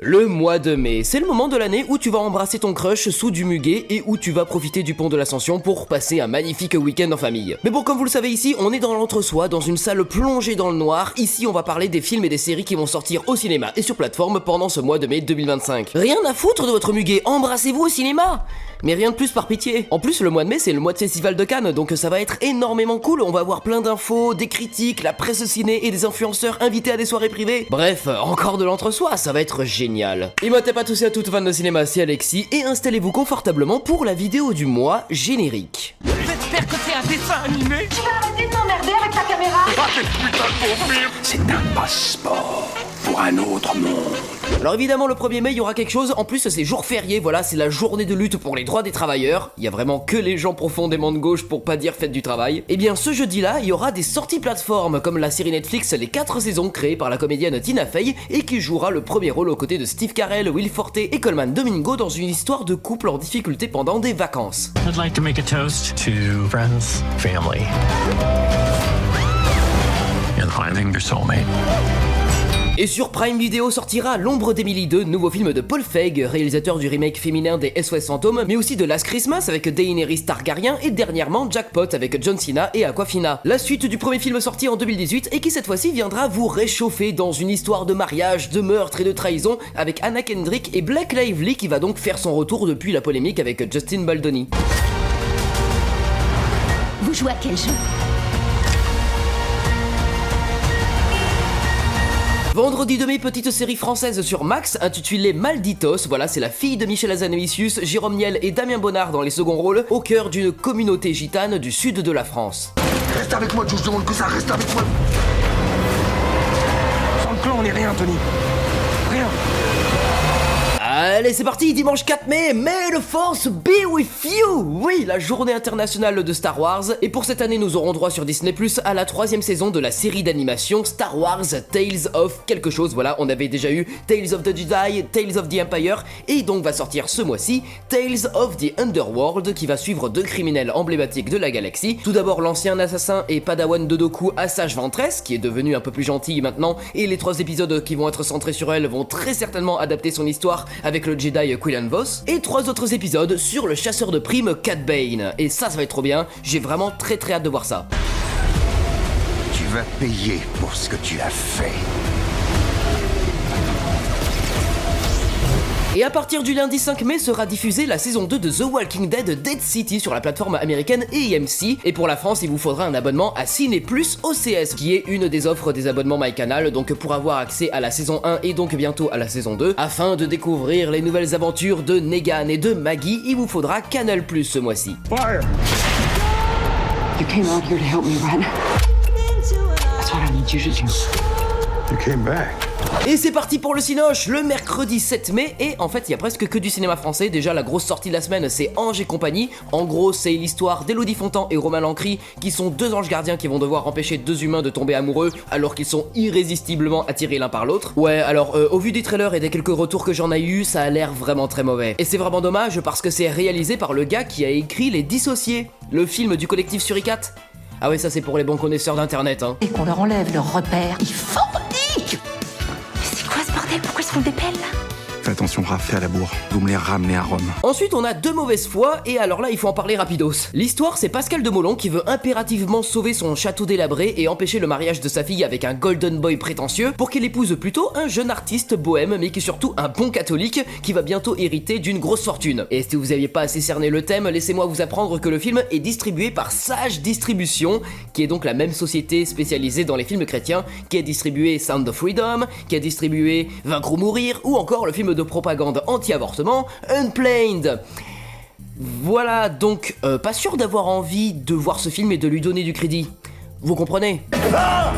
Le mois de mai, c'est le moment de l'année où tu vas embrasser ton crush sous du muguet et où tu vas profiter du pont de l'Ascension pour passer un magnifique week-end en famille. Mais bon, comme vous le savez ici, on est dans l'entre-soi, dans une salle plongée dans le noir. Ici, on va parler des films et des séries qui vont sortir au cinéma et sur plateforme pendant ce mois de mai 2025. Rien à foutre de votre muguet, embrassez-vous au cinéma! Mais rien de plus par pitié. En plus, le mois de mai, c'est le mois de Festival de Cannes, donc ça va être énormément cool. On va avoir plein d'infos, des critiques, la presse ciné et des influenceurs invités à des soirées privées. Bref, encore de l'entre-soi, ça va être génial. Et moi, pas tous et à toutes fans de cinéma, c'est Alexis, et installez-vous confortablement pour la vidéo du mois générique. J'espère que c'est un dessin animé. Tu vas arrêter de m'emmerder avec ta caméra. Ah, mais putain de bon film. C'est un passeport pour un autre monde. Alors évidemment, le 1er mai, il y aura quelque chose. En plus, c'est jour férié, voilà, c'est la journée de lutte pour les droits des travailleurs. Il y a vraiment que les gens profondément de gauche pour pas dire fête du travail. Et bien, ce jeudi-là, il y aura des sorties plateformes, comme la série Netflix Les 4 saisons, créée par la comédienne Tina Fey, et qui jouera le premier rôle aux côtés de Steve Carell, Will Forte et Colman Domingo dans une histoire de couple en difficulté pendant des vacances. I'd like to make a toast to friends, family, and finding your soulmate. Et sur Prime Video sortira L'ombre d'Emily 2, nouveau film de Paul Feig, réalisateur du remake féminin des SOS Fantômes, mais aussi de Last Christmas avec Daenerys Targaryen et dernièrement Jackpot avec John Cena et Aquafina. La suite du premier film sorti en 2018 et qui cette fois-ci viendra vous réchauffer dans une histoire de mariage, de meurtre et de trahison avec Anna Kendrick et Blake Lively qui va donc faire son retour depuis la polémique avec Justin Baldoni. Vous jouez à quel jeu? Vendredi 2 mai, petite série française sur Max intitulée Malditos. Voilà, c'est la fille de Michel Hazanavicius, Jérôme Niel et Damien Bonnard dans les seconds rôles, au cœur d'une communauté gitane du sud de la France. Reste avec moi, je demande que ça reste avec moi. Sans le clan, on est rien, Tony. Rien. Allez, c'est parti, dimanche 4 mai, May the Force be with you! Oui, la journée internationale de Star Wars. Et pour cette année, nous aurons droit sur Disney+, à la 3ème saison de la série d'animation Star Wars Tales of quelque chose. Voilà, on avait déjà eu Tales of the Jedi, Tales of the Empire, et donc va sortir ce mois-ci Tales of the Underworld, qui va suivre deux criminels emblématiques de la galaxie. Tout d'abord, l'ancien assassin et padawan de Dooku, Asajj Ventress, qui est devenu un peu plus gentil maintenant, et les 3 épisodes qui vont être centrés sur elle vont très certainement adapter son histoire avec le Jedi Quillan Vos, et 3 autres épisodes sur le chasseur de primes Cad Bane. Et ça va être trop bien, j'ai vraiment très hâte de voir ça. Tu vas payer pour ce que tu as fait. Et à partir du lundi 5 mai sera diffusée la saison 2 de The Walking Dead Dead City sur la plateforme américaine AMC. Et pour la France, il vous faudra un abonnement à Ciné Plus OCS, qui est une des offres des abonnements MyCanal, donc pour avoir accès à la saison 1 et donc bientôt à la saison 2, afin de découvrir les nouvelles aventures de Negan et de Maggie, il vous faudra Canal Plus ce mois-ci. Fire. You came out here to help me run. That's what I need you to do. You came back. Et c'est parti pour le Cinoche, le mercredi 7 mai, et en fait il y a presque que du cinéma français. Déjà la grosse sortie de la semaine c'est Ange et compagnie. En gros c'est l'histoire d'Élodie Fontan et Romain Lancry, qui sont 2 anges gardiens qui vont devoir empêcher 2 humains de tomber amoureux alors qu'ils sont irrésistiblement attirés l'un par l'autre. Ouais, alors au vu des trailers et des quelques retours que j'en ai eu, ça a l'air vraiment très mauvais. Et c'est vraiment dommage parce que c'est réalisé par le gars qui a écrit Les Dissociés, le film du collectif Suricat. Ah ouais, ça c'est pour les bons connaisseurs d'internet hein. Et qu'on leur enlève leurs repères. Ils forniquent. Mais c'est quoi ce bordel? Pourquoi ils se font des pelles là? Fais attention, Raph, fais à la bourre. Vous me les ramenez à Rome. Ensuite, on a 2 mauvaises foi, et alors là, il faut en parler rapidos. L'histoire, c'est Pascal Demolon qui veut impérativement sauver son château délabré et empêcher le mariage de sa fille avec un golden boy prétentieux pour qu'elle épouse plutôt un jeune artiste bohème, mais qui est surtout un bon catholique qui va bientôt hériter d'une grosse fortune. Et si vous aviez pas assez cerné le thème, laissez-moi vous apprendre que le film est distribué par Sage Distribution, qui est donc la même société spécialisée dans les films chrétiens, qui a distribué Sound of Freedom, qui a distribué Vaincre ou Mourir, ou encore le film de propagande anti-avortement Unplanned. Voilà, donc pas sûr d'avoir envie de voir ce film et de lui donner du crédit. Vous comprenez? Ça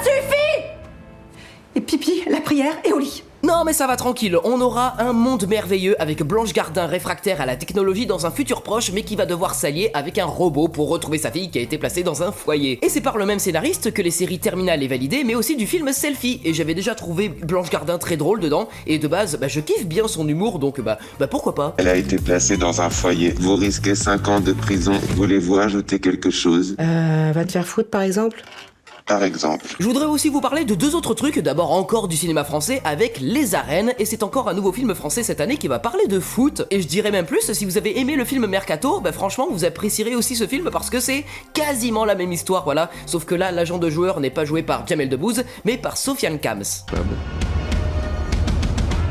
suffit! Et pipi, la prière et au lit. Non mais ça va tranquille, on aura un monde merveilleux avec Blanche Gardin réfractaire à la technologie dans un futur proche mais qui va devoir s'allier avec un robot pour retrouver sa fille qui a été placée dans un foyer. Et c'est par le même scénariste que les séries Terminal et Validé mais aussi du film Selfie, et j'avais déjà trouvé Blanche Gardin très drôle dedans, et de base je kiffe bien son humour donc pourquoi pas. Elle a été placée dans un foyer. Vous risquez 5 ans de prison. Voulez-vous ajouter quelque chose? Va te faire foutre par exemple. par exemple. Je voudrais aussi vous parler de deux autres trucs, d'abord encore du cinéma français avec Les Arènes, et c'est encore un nouveau film français cette année qui va parler de foot, et je dirais même plus, si vous avez aimé le film Mercato, bah franchement vous apprécierez aussi ce film parce que c'est quasiment la même histoire, voilà, sauf que là l'agent de joueur n'est pas joué par Jamel Debbouze, mais par Sofiane Kams.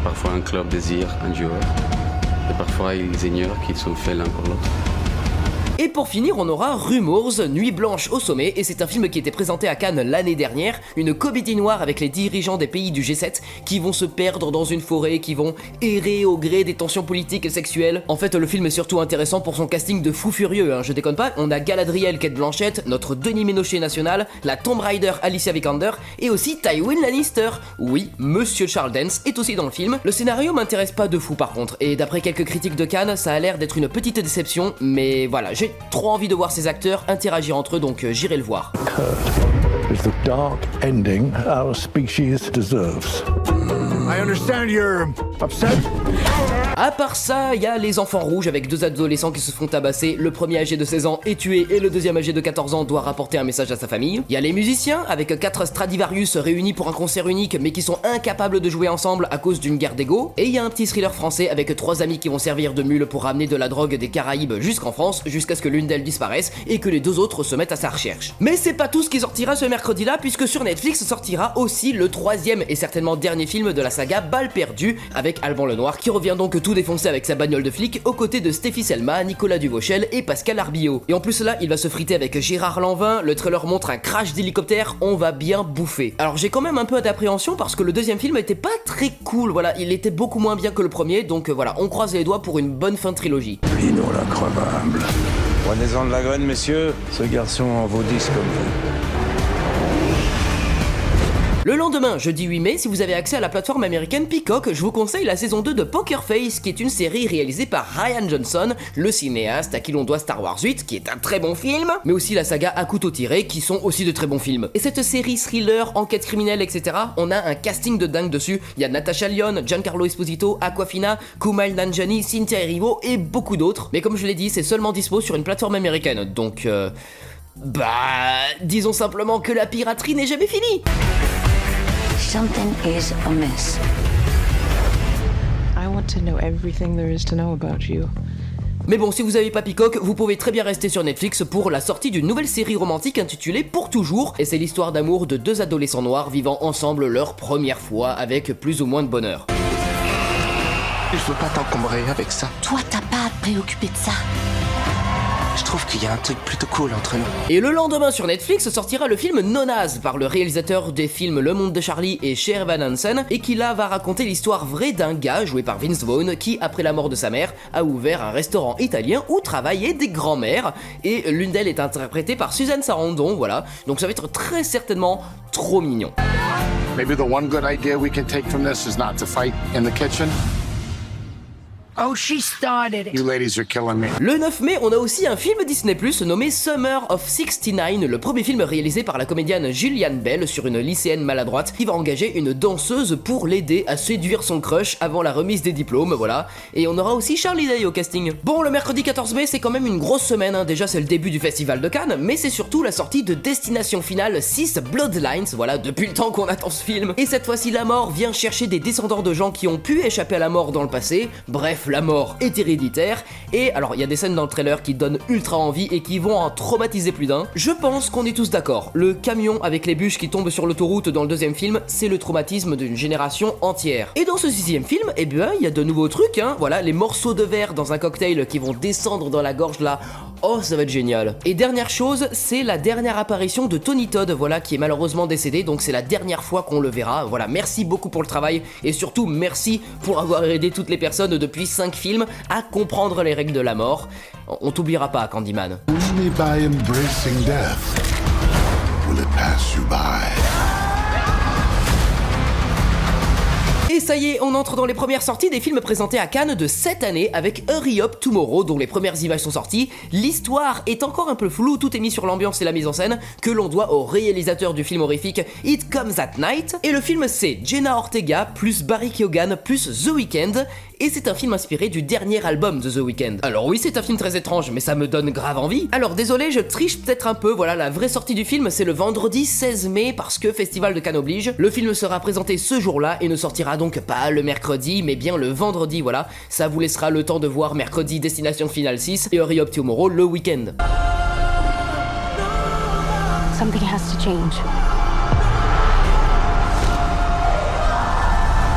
Parfois un club désire un joueur, et parfois ils ignorent qu'ils sont faits l'un pour l'autre. Et pour finir, on aura Rumours, Nuit blanche au sommet, et c'est un film qui était présenté à Cannes l'année dernière, une comédie noire avec les dirigeants des pays du G7 qui vont se perdre dans une forêt, qui vont errer au gré des tensions politiques et sexuelles. En fait, le film est surtout intéressant pour son casting de fou furieux, hein, je déconne pas, on a Galadriel Kate Blanchett, notre Denis Ménochet national, la Tomb Raider Alicia Vikander, et aussi Tywin Lannister. Oui, Monsieur Charles Dance est aussi dans le film. Le scénario m'intéresse pas de fou par contre, et d'après quelques critiques de Cannes, ça a l'air d'être une petite déception, mais voilà, j'ai trop envie de voir ces acteurs interagir entre eux, donc j'irai le voir. Is the dark ending our species deserves. I understand you're upset. À part ça, il y a Les Enfants Rouges avec deux adolescents qui se font tabasser, le premier âgé de 16 ans est tué et le deuxième âgé de 14 ans doit rapporter un message à sa famille. Il y a Les Musiciens avec 4 Stradivarius réunis pour un concert unique mais qui sont incapables de jouer ensemble à cause d'une guerre d'ego. Et il y a un petit thriller français avec 3 amis qui vont servir de mules pour ramener de la drogue des Caraïbes jusqu'en France jusqu'à ce que l'une d'elles disparaisse et que les deux autres se mettent à sa recherche. Mais c'est pas tout ce qui sortira ce mercredi-là puisque sur Netflix sortira aussi le 3e et certainement dernier film de la saga Balle perdue avec Alban Lenoir qui revient donc tout défoncer avec sa bagnole de flic aux côtés de Stéphie Selma, Nicolas Duvauchel et Pascal Arbillot. Et en plus là, il va se friter avec Gérard Lanvin, le trailer montre un crash d'hélicoptère, on va bien bouffer. Alors j'ai quand même un peu d'appréhension parce que le deuxième film était pas très cool, voilà, il était beaucoup moins bien que le premier, donc voilà, on croise les doigts pour une bonne fin de trilogie. Lino la crevable. Prenez-en de la graine, messieurs. Ce garçon en vaut 10 comme vous. Le lendemain, jeudi 8 mai, si vous avez accès à la plateforme américaine Peacock, je vous conseille la saison 2 de Poker Face, qui est une série réalisée par Rian Johnson, le cinéaste à qui l'on doit Star Wars 8, qui est un très bon film, mais aussi la saga À couteau tiré, qui sont aussi de très bons films. Et cette série thriller, enquête criminelle, etc., on a un casting de dingue dessus. Il y a Natasha Lyonne, Giancarlo Esposito, Aquafina, Kumail Nanjiani, Cynthia Erivo et beaucoup d'autres. Mais comme je l'ai dit, c'est seulement dispo sur une plateforme américaine, donc disons simplement que la piraterie n'est jamais finie. Something is amiss. I want to know everything there is to know about you. Mais bon, si vous avez pas Peacock, vous pouvez très bien rester sur Netflix pour la sortie d'une nouvelle série romantique intitulée Pour toujours, et c'est l'histoire d'amour de 2 adolescents noirs vivant ensemble leur première fois avec plus ou moins de bonheur. Je veux pas t'encombrer avec ça. Toi, t'as pas à te préoccuper de ça. Je trouve qu'il y a un truc plutôt cool entre nous. Et le lendemain sur Netflix sortira le film Nonaz par le réalisateur des films Le Monde de Charlie et Cher Van Hansen, et qui là va raconter l'histoire vraie d'un gars joué par Vince Vaughn qui, après la mort de sa mère, a ouvert un restaurant italien où travaillaient des grands-mères, et l'une d'elles est interprétée par Suzanne Sarandon, voilà, donc ça va être très certainement trop mignon. Maybe the one good idea we can take from this is not to fight in the kitchen. Oh, she started it. You ladies are killing me. Le 9 mai, on a aussi un film Disney+, nommé Summer of 69, le premier film réalisé par la comédienne Julianne Bell sur une lycéenne maladroite qui va engager une danseuse pour l'aider à séduire son crush avant la remise des diplômes, voilà. Et on aura aussi Charlie Day au casting. Bon, le mercredi 14 mai, c'est quand même une grosse semaine, hein. Déjà c'est le début du festival de Cannes, mais c'est surtout la sortie de Destination Finale 6 Bloodlines, voilà, depuis le temps qu'on attend ce film. Et cette fois-ci, la mort vient chercher des descendants de gens qui ont pu échapper à la mort dans le passé, bref, la mort est héréditaire, et alors il y a des scènes dans le trailer qui donnent ultra envie et qui vont en traumatiser plus d'un. Je pense qu'on est tous d'accord, le camion avec les bûches qui tombent sur l'autoroute dans le deuxième film, c'est le traumatisme d'une génération entière. Et dans ce 6e film, eh bien, il y a de nouveaux trucs, hein, voilà, les morceaux de verre dans un cocktail qui vont descendre dans la gorge là, oh ça va être génial. Et dernière chose, c'est la dernière apparition de Tony Todd, voilà, qui est malheureusement décédé, donc c'est la dernière fois qu'on le verra, voilà, merci beaucoup pour le travail, et surtout merci pour avoir aidé toutes les personnes depuis 5 films à comprendre les règles de la mort. On t'oubliera pas, Candyman. Only by embracing death will it pass you by. Et ça y est, on entre dans les premières sorties des films présentés à Cannes de cette année avec Hurry Up Tomorrow dont les premières images sont sorties. L'histoire est encore un peu floue, tout est mis sur l'ambiance et la mise en scène que l'on doit au réalisateur du film horrifique It Comes at Night. Et le film c'est Jenna Ortega plus Barry Keoghan plus The Weeknd. Et c'est un film inspiré du dernier album de The Weeknd. Alors oui, c'est un film très étrange, mais ça me donne grave envie. Alors désolé, je triche peut-être un peu, voilà, la vraie sortie du film c'est le vendredi 16 mai parce que Festival de Cannes oblige. Le film sera présenté ce jour-là et ne sortira donc pas le mercredi, mais bien le vendredi, voilà. Ça vous laissera le temps de voir mercredi Destination Finale 6 et Hurry Up Tomorrow le week-end. Something has to change.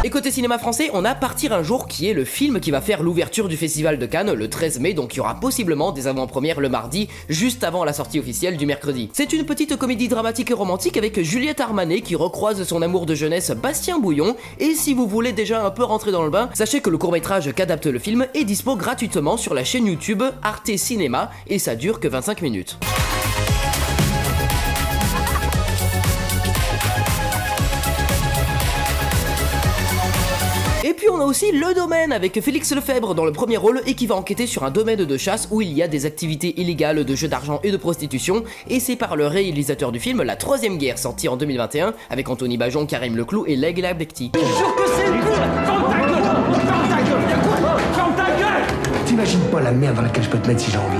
Et côté cinéma français, on a Partir un jour qui est le film qui va faire l'ouverture du Festival de Cannes le 13 mai, donc il y aura possiblement des avant-premières le mardi, juste avant la sortie officielle du mercredi. C'est une petite comédie dramatique et romantique avec Juliette Armanet qui recroise son amour de jeunesse Bastien Bouillon, et si vous voulez déjà un peu rentrer dans le bain, sachez que le court-métrage qu'adapte le film est dispo gratuitement sur la chaîne YouTube Arte Cinéma, et ça dure que 25 minutes. Et puis on a aussi Le Domaine avec Félix Lefebvre dans le premier rôle et qui va enquêter sur un domaine de chasse où il y a des activités illégales de jeux d'argent et de prostitution, et c'est par le réalisateur du film La Troisième Guerre sorti en 2021 avec Anthony Bajon, Karim Leclou et Leila Bekti. T'imagines pas la merde dans laquelle je peux te mettre si j'ai envie.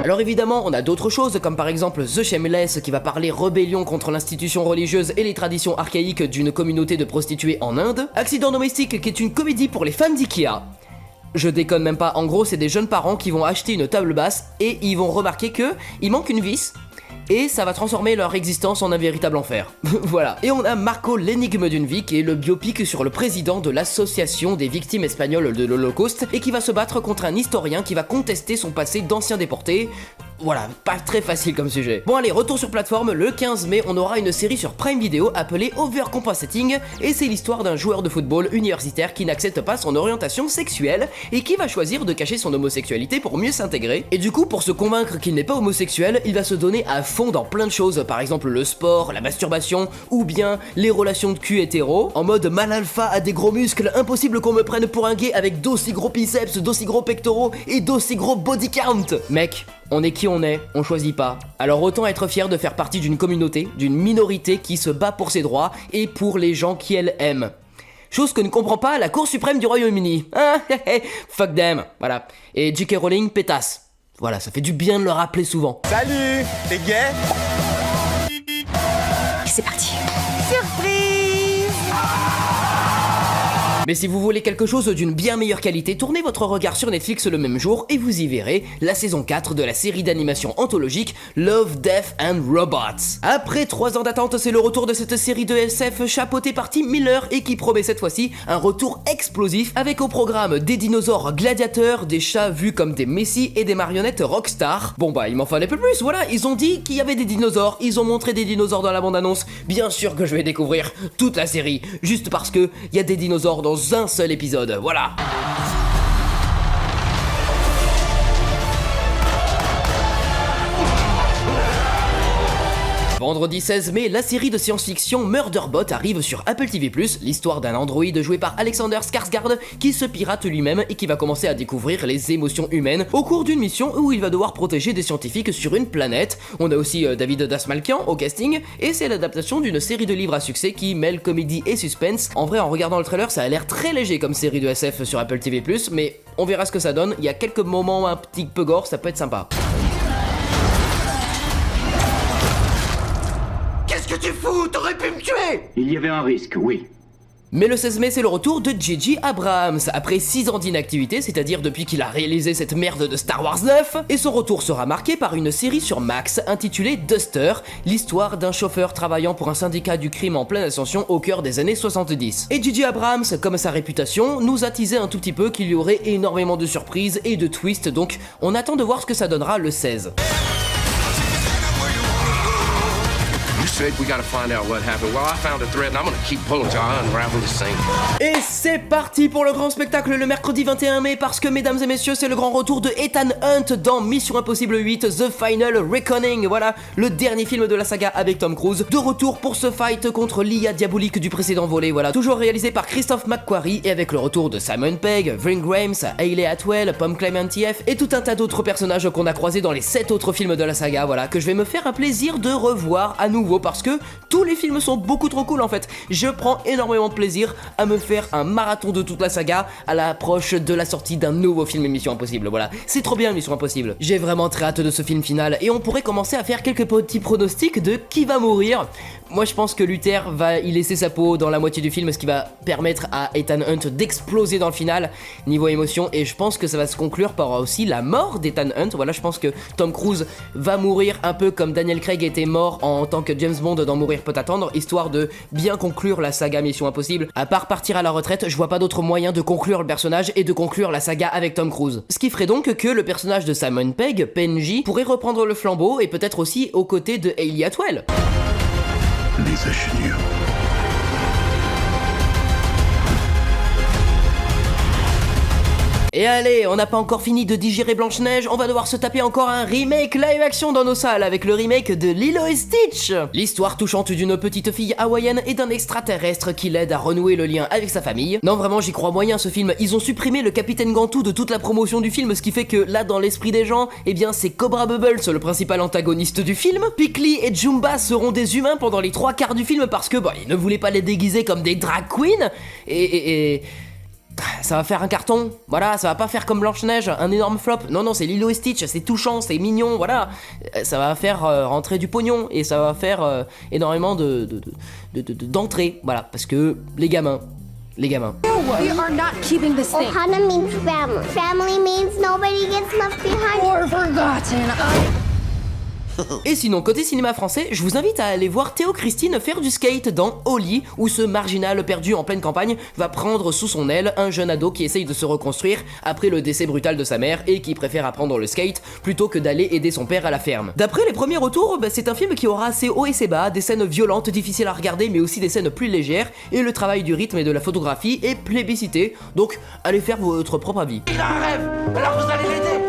Alors évidemment, on a d'autres choses, comme par exemple The Shameless qui va parler rébellion contre l'institution religieuse et les traditions archaïques d'une communauté de prostituées en Inde. Accident domestique qui est une comédie pour les fans d'IKEA. Je déconne même pas, en gros c'est des jeunes parents qui vont acheter une table basse et ils vont remarquer que il manque une vis. Et ça va transformer leur existence en un véritable enfer. Voilà. Et on a Marco l'énigme d'une vie qui est le biopic sur le président de l'association des victimes espagnoles de l'Holocauste et qui va se battre contre un historien qui va contester son passé d'ancien déporté. Voilà, pas très facile comme sujet. Bon allez, retour sur plateforme, le 15 mai, on aura une série sur Prime Video appelée Overcompensating, et c'est l'histoire d'un joueur de football universitaire qui n'accepte pas son orientation sexuelle et qui va choisir de cacher son homosexualité pour mieux s'intégrer. Et du coup, pour se convaincre qu'il n'est pas homosexuel, il va se donner à fond dans plein de choses, par exemple le sport, la masturbation, ou bien les relations de cul hétéro. En mode mal alpha à des gros muscles, impossible qu'on me prenne pour un gay avec d'aussi gros biceps, d'aussi gros pectoraux et d'aussi gros body count. Mec, on est qui on est, on choisit pas. Alors autant être fier de faire partie d'une communauté, d'une minorité qui se bat pour ses droits et pour les gens qui elle aime. Chose que ne comprend pas la Cour suprême du Royaume-Uni. Fuck them, voilà. Et J.K. Rowling, pétasse. Voilà, ça fait du bien de le rappeler souvent. Salut, t'es gay? Et c'est parti. Mais si vous voulez quelque chose d'une bien meilleure qualité, tournez votre regard sur Netflix le même jour et vous y verrez la saison 4 de la série d'animation anthologique Love, Death and Robots. Après 3 ans d'attente, c'est le retour de cette série de SF chapeautée par Tim Miller et qui promet cette fois-ci un retour explosif avec au programme des dinosaures gladiateurs, des chats vus comme des messies et des marionnettes rockstar. Bon bah il m'en fallait un peu plus, voilà, ils ont dit qu'il y avait des dinosaures, ils ont montré des dinosaures dans la bande-annonce. Bien sûr que je vais découvrir toute la série, juste parce que il y a des dinosaures dans un seul épisode, voilà. Vendredi 16 mai, la série de science-fiction Murderbot arrive sur Apple TV+, l'histoire d'un androïde joué par Alexander Skarsgård qui se pirate lui-même et qui va commencer à découvrir les émotions humaines au cours d'une mission où il va devoir protéger des scientifiques sur une planète. On a aussi David Dasmalkian au casting et c'est l'adaptation d'une série de livres à succès qui mêle comédie et suspense. En vrai, en regardant le trailer, ça a l'air très léger comme série de SF sur Apple TV+, mais on verra ce que ça donne. Il y a quelques moments un petit peu gore, ça peut être sympa. Qu'est-ce que tu fous? T'aurais pu me tuer! Il y avait un risque, oui. Mais le 16 mai, c'est le retour de J.J. Abrams, après 6 ans d'inactivité, c'est-à-dire depuis qu'il a réalisé cette merde de Star Wars 9, et son retour sera marqué par une série sur Max intitulée Duster, l'histoire d'un chauffeur travaillant pour un syndicat du crime en pleine ascension au cœur des années 70. Et J.J. Abrams, comme sa réputation, nous a teasé un tout petit peu qu'il y aurait énormément de surprises et de twists, donc on attend de voir ce que ça donnera le 16. sake, we gotta find out what happened. Well, I found a thread and I'm gonna keep pulling till I unravel this thing. Et c'est parti pour le grand spectacle le mercredi 21 mai parce que mesdames et messieurs c'est le grand retour de Ethan Hunt dans Mission Impossible 8 The Final Reckoning. Voilà le dernier film de la saga avec Tom Cruise, de retour pour ce fight contre l'IA diabolique du précédent volet. Voilà, toujours réalisé par Christophe McQuarrie et avec le retour de Simon Pegg, Ving Rhames, Hayley Atwell, Pom Klementieff et tout un tas d'autres personnages qu'on a croisés dans les 7 autres films de la saga. Voilà, que je vais me faire un plaisir de revoir à nouveau parce que tous les films sont beaucoup trop cool en fait. Je prends énormément de plaisir à me faire un marathon de toute la saga à l'approche de la sortie d'un nouveau film Mission Impossible. Voilà, c'est trop bien Mission Impossible. J'ai vraiment très hâte de ce film final et on pourrait commencer à faire quelques petits pronostics de qui va mourir. Moi je pense que Luther va y laisser sa peau dans la moitié du film, ce qui va permettre à Ethan Hunt d'exploser dans le final niveau émotion, et je pense que ça va se conclure par aussi la mort d'Ethan Hunt. Voilà, je pense que Tom Cruise va mourir un peu comme Daniel Craig était mort en tant que James Bond dans Mourir peut attendre, histoire de bien conclure la saga Mission Impossible. À part partir à la retraite, je vois pas d'autre moyen de conclure le personnage et de conclure la saga avec Tom Cruise. Ce qui ferait donc que le personnage de Simon Pegg, PNJ, pourrait reprendre le flambeau et peut-être aussi aux côtés de Hayley Atwell. Lisa Chenille. Et allez, on n'a pas encore fini de digérer Blanche-Neige, on va devoir se taper encore un remake live action dans nos salles avec le remake de Lilo et Stitch. L'histoire touchante d'une petite fille hawaïenne et d'un extraterrestre qui l'aide à renouer le lien avec sa famille. Non vraiment j'y crois moyen ce film, ils ont supprimé le Capitaine Gantou de toute la promotion du film, ce qui fait que là dans l'esprit des gens, eh bien c'est Cobra Bubbles le principal antagoniste du film. Pickly et Jumba seront des humains pendant les 3/4 du film parce que ils ne voulaient pas les déguiser comme des drag queens et ça va faire un carton, voilà, ça va pas faire comme Blanche-Neige, un énorme flop. Non, c'est Lilo et Stitch, c'est touchant, c'est mignon, voilà. Ça va faire rentrer du pognon et ça va faire énormément d'entrées, voilà, parce que les gamins. We are not keeping this thing. Ohana means family. Family means nobody gets left behind or forgotten. Et sinon, côté cinéma français, je vous invite à aller voir Théo Christine faire du skate dans Oli, où ce marginal perdu en pleine campagne va prendre sous son aile un jeune ado qui essaye de se reconstruire après le décès brutal de sa mère et qui préfère apprendre le skate plutôt que d'aller aider son père à la ferme. D'après les premiers retours, c'est un film qui aura ses hauts et ses bas, des scènes violentes, difficiles à regarder, mais aussi des scènes plus légères, et le travail du rythme et de la photographie est plébiscité, donc allez faire votre propre avis. Il a un rêve, alors vous allez l'aider.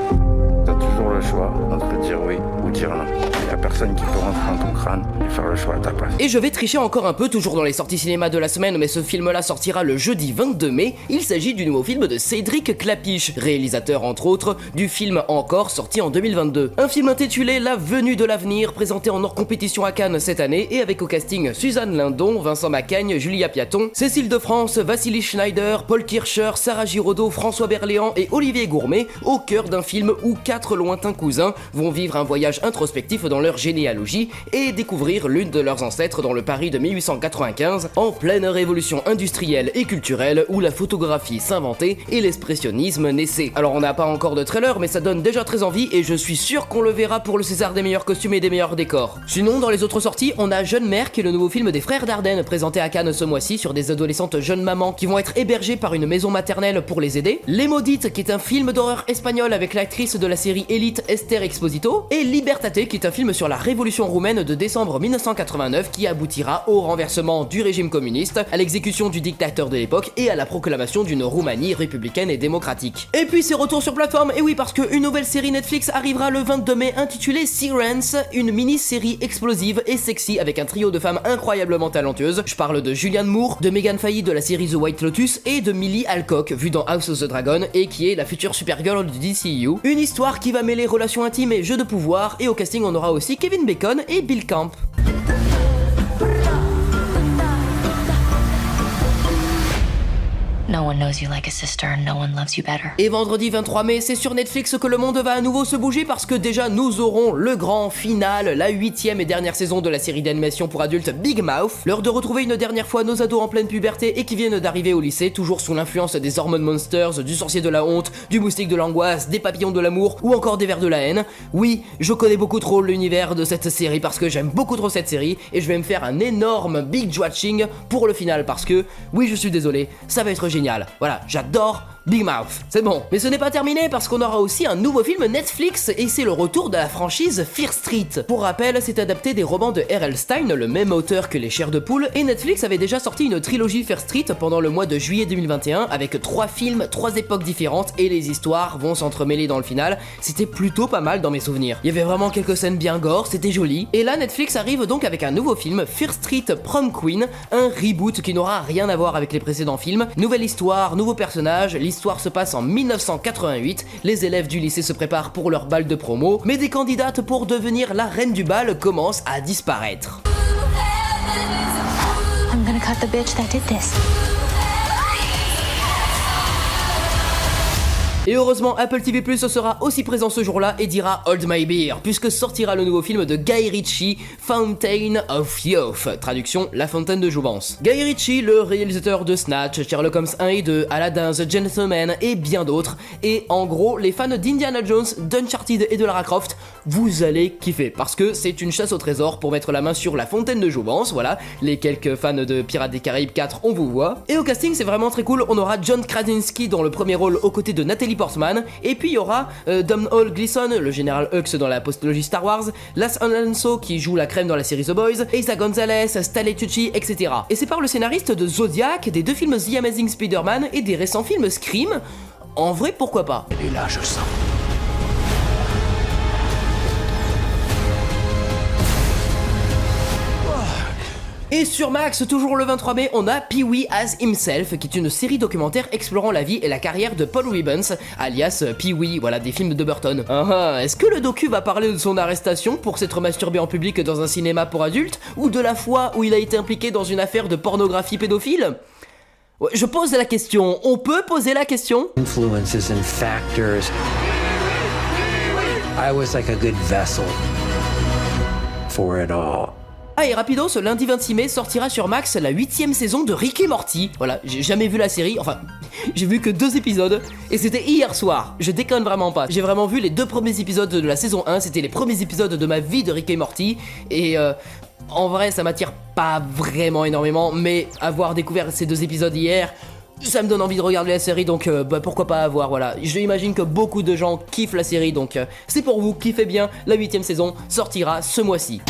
T'as toujours le choix entre dire oui ou dire non. Y'a personne qui peut rentrer dans ton crâne et faire le choix à ta place. Et je vais tricher encore un peu, toujours dans les sorties cinéma de la semaine, mais ce film-là sortira le jeudi 22 mai. Il s'agit du nouveau film de Cédric Clapiche, réalisateur entre autres du film Encore, sorti en 2022. Un film intitulé La Venue de l'avenir, présenté en hors compétition à Cannes cette année, et avec au casting Suzanne Lindon, Vincent Macaigne, Julia Piaton, Cécile de France, Vassili Schneider, Paul Kircher, Sarah Giraudot, François Berléand et Olivier Gourmet, au cœur d'un film où 4 lointains cousins vont vivre un voyage introspectif dans leur généalogie et découvrir l'une de leurs ancêtres dans le Paris de 1895, en pleine révolution industrielle et culturelle où la photographie s'inventait et l'expressionnisme naissait. Alors on n'a pas encore de trailer, mais ça donne déjà très envie et je suis sûr qu'on le verra pour le César des meilleurs costumes et des meilleurs décors. Sinon, dans les autres sorties, on a Jeune Mère, qui est le nouveau film des frères Dardenne, présenté à Cannes ce mois-ci sur des adolescentes jeunes mamans qui vont être hébergées par une maison maternelle pour les aider. Les Maudites, qui est un film d'horreur espagnol avec l'actrice de la série Élite Esther Exposito, et Libertate, qui est un film sur la révolution roumaine de décembre 1989 qui aboutira au renversement du régime communiste, à l'exécution du dictateur de l'époque et à la proclamation d'une Roumanie républicaine et démocratique. Et puis c'est retour sur plateforme, et oui, parce qu'une nouvelle série Netflix arrivera le 22 mai intitulée Sirens, une mini-série explosive et sexy avec un trio de femmes incroyablement talentueuses. Je parle de Julianne Moore, de Megan Fahy de la série The White Lotus et de Millie Alcock, vue dans House of the Dragon et qui est la future Supergirl du DCU. Une histoire qui va mêler relations intimes et jeux de pouvoir, et au casting on aura aussi Kevin Bacon et Bill Camp. No one knows you like a sister and no one loves you better. Et vendredi 23 mai, c'est sur Netflix que le monde va à nouveau se bouger parce que déjà nous aurons le grand final, la 8ème et dernière saison de la série d'animation pour adultes Big Mouth. L'heure de retrouver une dernière fois nos ados en pleine puberté et qui viennent d'arriver au lycée, toujours sous l'influence des Hormone Monsters, du sorcier de la honte, du moustique de l'angoisse, des papillons de l'amour ou encore des vers de la haine. Oui, je connais beaucoup trop l'univers de cette série parce que j'aime beaucoup trop cette série et je vais me faire un énorme binge watching pour le final parce que, oui je suis désolé, ça va être génial. Voilà, j'adore Big Mouth, c'est bon. Mais ce n'est pas terminé parce qu'on aura aussi un nouveau film Netflix et c'est le retour de la franchise Fear Street. Pour rappel, c'est adapté des romans de R.L. Stein, le même auteur que Les Chairs de Poule, et Netflix avait déjà sorti une trilogie Fear Street pendant le mois de juillet 2021 avec 3 films, 3 époques différentes et les histoires vont s'entremêler dans le final. C'était plutôt pas mal dans mes souvenirs. Il y avait vraiment quelques scènes bien gore, c'était joli. Et là, Netflix arrive donc avec un nouveau film, Fear Street Prom Queen, un reboot qui n'aura rien à voir avec les précédents films. Nouvelle histoire, nouveaux personnages, l'histoire se passe en 1988, les élèves du lycée se préparent pour leur bal de promo, mais des candidates pour devenir la reine du bal commencent à disparaître. I'm gonna cut the bitch that did this. Et heureusement, Apple TV+ sera aussi présent ce jour-là et dira Hold My Beer, puisque sortira le nouveau film de Guy Ritchie, Fountain of Youth, traduction La Fontaine de Jouvence. Guy Ritchie, le réalisateur de Snatch, Sherlock Holmes 1 et 2, Aladdin, The Gentleman et bien d'autres. Et en gros, les fans d'Indiana Jones, d'Uncharted et de Lara Croft, vous allez kiffer, parce que c'est une chasse au trésor pour mettre la main sur La Fontaine de Jouvence, voilà. Les quelques fans de Pirates des Caraïbes 4, on vous voit. Et au casting, c'est vraiment très cool, on aura John Krasinski dans le premier rôle aux côtés de Natalie Portman, et puis il y aura Domhnall Gleeson, le général Hux dans la postologie Star Wars, Lance Alonso qui joue la crème dans la série The Boys, Eiza Gonzalez, Stanley Tucci, etc. Et c'est par le scénariste de Zodiac, des 2 films The Amazing Spider-Man et des récents films Scream. En vrai, pourquoi pas? Et là, je le sens. Et sur Max, toujours le 23 mai, on a Pee-wee as Himself, qui est une série documentaire explorant la vie et la carrière de Paul Reubens, alias Pee-wee, voilà, des films de Burton. Est-ce que le docu va parler de son arrestation pour s'être masturbé en public dans un cinéma pour adultes, ou de la fois où il a été impliqué dans une affaire de pornographie pédophile? Ouais, je pose la question, on peut poser la question? Influences and factors. I was like a good vessel for it all. Ah et rapido, ce lundi 26 mai sortira sur Max la 8ème saison de Rick et Morty. Voilà, j'ai jamais vu la série, enfin, j'ai vu que 2 épisodes, et c'était hier soir, je déconne vraiment pas. J'ai vraiment vu les 2 premiers épisodes de la saison 1, c'était les premiers épisodes de ma vie de Rick et Morty, et en vrai ça m'attire pas vraiment énormément, mais avoir découvert ces 2 épisodes hier, ça me donne envie de regarder la série, donc pourquoi pas avoir, voilà. J'imagine que beaucoup de gens kiffent la série, donc c'est pour vous, kiffez bien, la 8ème saison sortira ce mois-ci.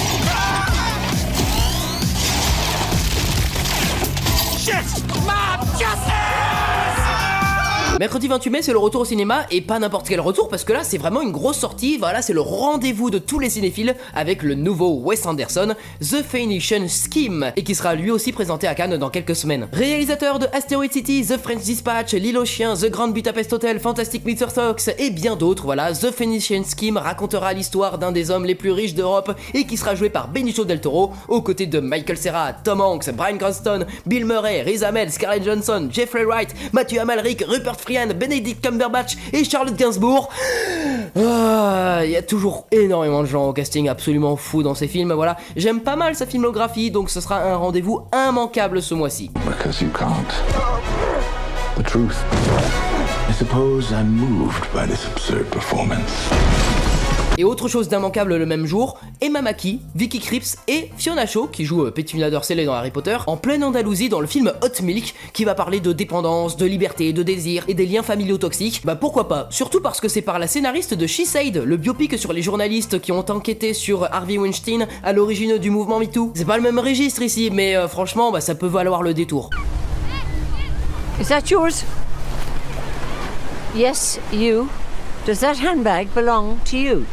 Mercredi 28 mai, c'est le retour au cinéma, et pas n'importe quel retour, parce que là, c'est vraiment une grosse sortie, voilà, c'est le rendez-vous de tous les cinéphiles avec le nouveau Wes Anderson, The Phoenician Scheme, et qui sera lui aussi présenté à Cannes dans quelques semaines. Réalisateur de Asteroid City, The French Dispatch, L'Île aux Chiens, The Grand Budapest Hotel, Fantastic Mr. Fox, et bien d'autres, voilà, The Phoenician Scheme racontera l'histoire d'un des hommes les plus riches d'Europe, et qui sera joué par Benicio del Toro, aux côtés de Michael Cera, Tom Hanks, Bryan Cranston, Bill Murray, Riz Ahmed, Scarlett Johansson, Jeffrey Wright, Matthew Amalric, Rupert Friend, Benedict Cumberbatch et Charlotte Gainsbourg. Il y a toujours énormément de gens au casting absolument fous dans ces films, voilà. J'aime pas mal sa filmographie, donc ce sera un rendez-vous immanquable ce mois-ci. Because you can't. The truth. I suppose I'm moved by this absurd performance. Et autre chose d'immanquable le même jour, Emma Mackey, Vicky Krieps et Fiona Shaw, qui joue Petunia Dursley dans Harry Potter, en pleine Andalousie dans le film Hot Milk, qui va parler de dépendance, de liberté, de désir et des liens familiaux toxiques. Bah pourquoi pas, surtout parce que c'est par la scénariste de She Said, le biopic sur les journalistes qui ont enquêté sur Harvey Weinstein à l'origine du mouvement MeToo. C'est pas le même registre ici, mais franchement, bah ça peut valoir le détour. Is that yours? Yes, you. Does that handbag belong to you?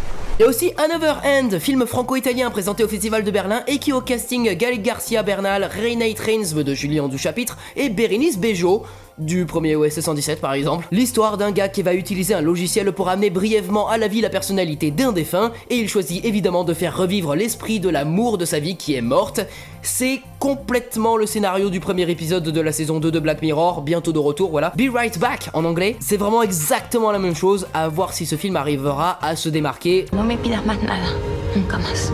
Et aussi Another End, film franco-italien présenté au Festival de Berlin et qui au casting Gaël Garcia Bernal, Renate Reigns de Julien Duchapitre et Bérénice Bejo du premier OSS 117 par exemple. L'histoire d'un gars qui va utiliser un logiciel pour amener brièvement à la vie la personnalité d'un défunt et il choisit évidemment de faire revivre l'esprit de l'amour de sa vie qui est morte. C'est complètement le scénario du premier épisode de la saison 2 de Black Mirror, bientôt de retour, voilà. Be Right Back en anglais, c'est vraiment exactement la même chose, à voir si ce film arrivera à se démarquer. No me pidas más nada, nunca más.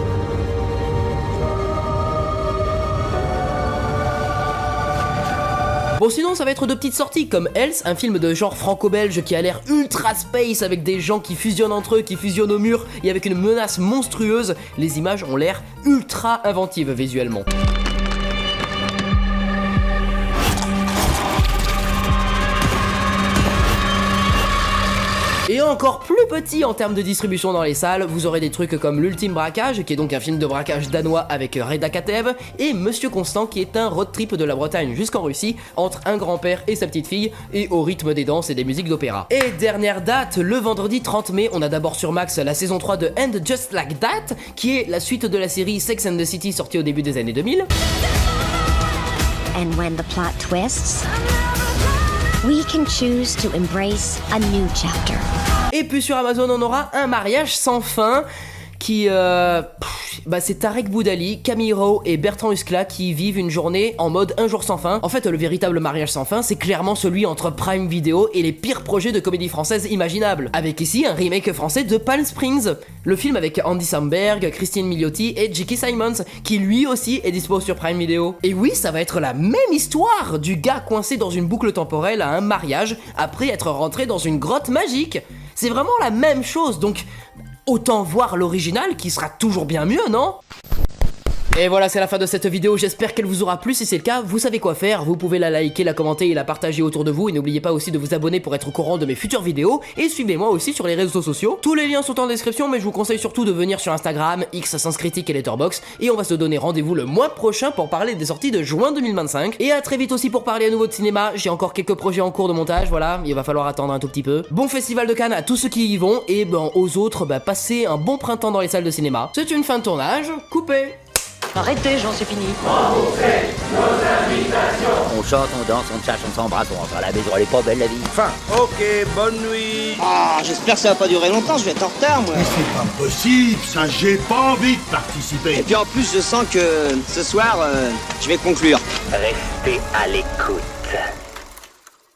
Bon sinon ça va être de petites sorties comme Else, un film de genre franco-belge qui a l'air ultra space avec des gens qui fusionnent entre eux, qui fusionnent au mur et avec une menace monstrueuse. Les images ont l'air ultra inventives visuellement. encore plus petit en termes de distribution dans les salles, vous aurez des trucs comme L'Ultime Braquage, qui est donc un film de braquage danois avec Reda Kateb, et Monsieur Constant, qui est un road trip de la Bretagne jusqu'en Russie, entre un grand-père et sa petite fille, et au rythme des danses et des musiques d'opéra. Et dernière date, le vendredi 30 mai, on a d'abord sur Max la saison 3 de And Just Like That, qui est la suite de la série Sex and the City sortie au début des années 2000. And when the plot twists, we can choose to embrace a new chapter. Et puis sur Amazon, on aura Un mariage sans fin, qui c'est Tarek Boudali, Camille Rowe et Bertrand Huskla qui vivent une journée en mode un jour sans fin. En fait, le véritable mariage sans fin, c'est clairement celui entre Prime Video et les pires projets de comédie française imaginables. Avec ici un remake français de Palm Springs, le film avec Andy Samberg, Christine Milioti et J.K. Simmons, qui lui aussi est dispo sur Prime Video. Et oui, ça va être la même histoire du gars coincé dans une boucle temporelle à un mariage après être rentré dans une grotte magique. C'est vraiment la même chose, donc autant voir l'original qui sera toujours bien mieux, non ? Et voilà, c'est la fin de cette vidéo, j'espère qu'elle vous aura plu. Si c'est le cas, vous savez quoi faire, vous pouvez la liker, la commenter et la partager autour de vous. Et n'oubliez pas aussi de vous abonner pour être au courant de mes futures vidéos. Et suivez-moi aussi sur les réseaux sociaux. Tous les liens sont en description, mais je vous conseille surtout de venir sur Instagram, X, Sens Critique et Letterboxd. Et on va se donner rendez-vous le mois prochain pour parler des sorties de juin 2025. Et à très vite aussi pour parler à nouveau de cinéma. J'ai encore quelques projets en cours de montage, voilà, il va falloir attendre un tout petit peu. Bon festival de Cannes à tous ceux qui y vont. Et aux autres, passez un bon printemps dans les salles de cinéma. C'est une fin de tournage, coupé. Arrêtez, Jean, c'est fini. On chante, on danse, on tchatche, on s'embrasse, on rentre à la maison, elle est pas belle la vie. Enfin, ok, bonne nuit. Ah, j'espère que ça va pas durer longtemps, je vais être en retard, moi. Mais c'est pas possible, ça, j'ai pas envie de participer. Et puis en plus, je sens que ce soir, je vais conclure. Restez à l'écoute.